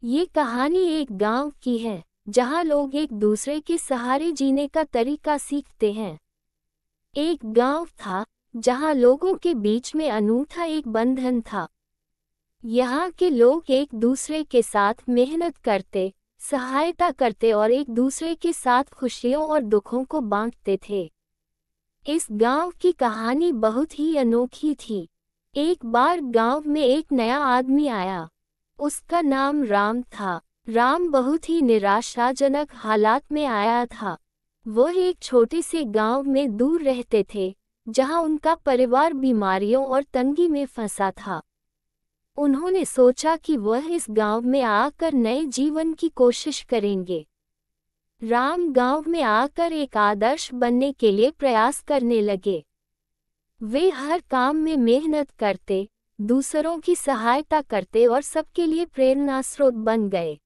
ये कहानी एक गांव की है जहां लोग एक दूसरे के सहारे जीने का तरीका सीखते हैं। एक गांव था जहां लोगों के बीच में अनूठा एक बंधन था। यहाँ के लोग एक दूसरे के साथ मेहनत करते, सहायता करते और एक दूसरे के साथ खुशियों और दुखों को बांटते थे। इस गांव की कहानी बहुत ही अनोखी थी। एक बार गांव में एक नया आदमी आया। उसका नाम राम था। राम बहुत ही निराशाजनक हालात में आया था। वह एक छोटे से गांव में दूर रहते थे, जहां उनका परिवार बीमारियों और तंगी में फंसा था। उन्होंने सोचा कि वह इस गांव में आकर नए जीवन की कोशिश करेंगे। राम गांव में आकर एक आदर्श बनने के लिए प्रयास करने लगे। वे हर काम में मेहनत करते, दूसरों की सहायता करते और सबके लिए प्रेरणा स्रोत बन गए।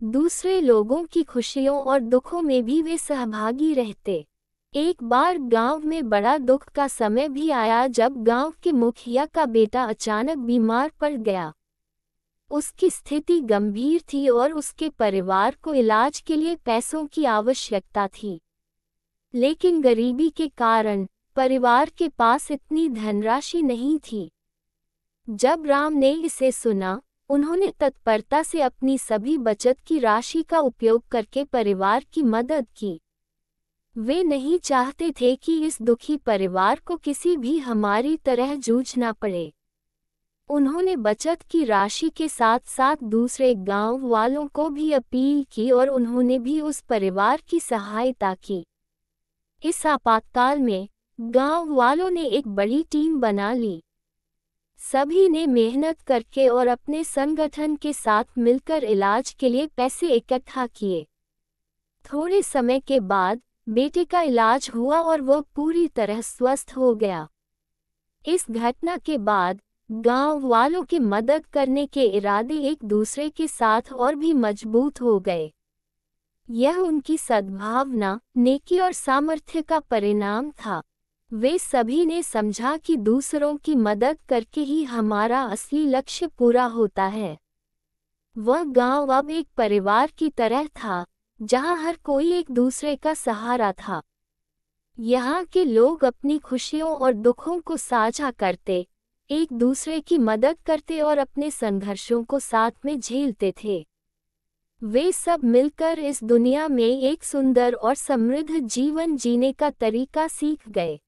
दूसरे लोगों की खुशियों और दुखों में भी वे सहभागी रहते। एक बार गांव में बड़ा दुख का समय भी आया जब गांव के मुखिया का बेटा अचानक बीमार पड़ गया। उसकी स्थिति गंभीर थी और उसके परिवार को इलाज के लिए पैसों की आवश्यकता थी। लेकिन गरीबी के कारण परिवार के पास इतनी धनराशि नहीं थी। जब राम ने इसे सुना, उन्होंने तत्परता से अपनी सभी बचत की राशि का उपयोग करके परिवार की मदद की। वे नहीं चाहते थे कि इस दुखी परिवार को किसी भी हमारी तरह जूझना पड़े। उन्होंने बचत की राशि के साथ साथ दूसरे गांव वालों को भी अपील की और उन्होंने भी उस परिवार की सहायता की। इस आपातकाल में गांव वालों ने एक बड़ी टीम बना ली। सभी ने मेहनत करके और अपने संगठन के साथ मिलकर इलाज के लिए पैसे इकट्ठा किए। थोड़े समय के बाद बेटे का इलाज हुआ और वह पूरी तरह स्वस्थ हो गया। इस घटना के बाद गांव वालों की मदद करने के इरादे एक दूसरे के साथ और भी मजबूत हो गए। यह उनकी सद्भावना, नेकी और सामर्थ्य का परिणाम था। वे सभी ने समझा कि दूसरों की मदद करके ही हमारा असली लक्ष्य पूरा होता है। वह गांव अब एक परिवार की तरह था, जहां हर कोई एक दूसरे का सहारा था। यहाँ के लोग अपनी खुशियों और दुखों को साझा करते, एक दूसरे की मदद करते और अपने संघर्षों को साथ में झेलते थे। वे सब मिलकर इस दुनिया में एक सुंदर और समृद्ध जीवन जीने का तरीका सीख गए।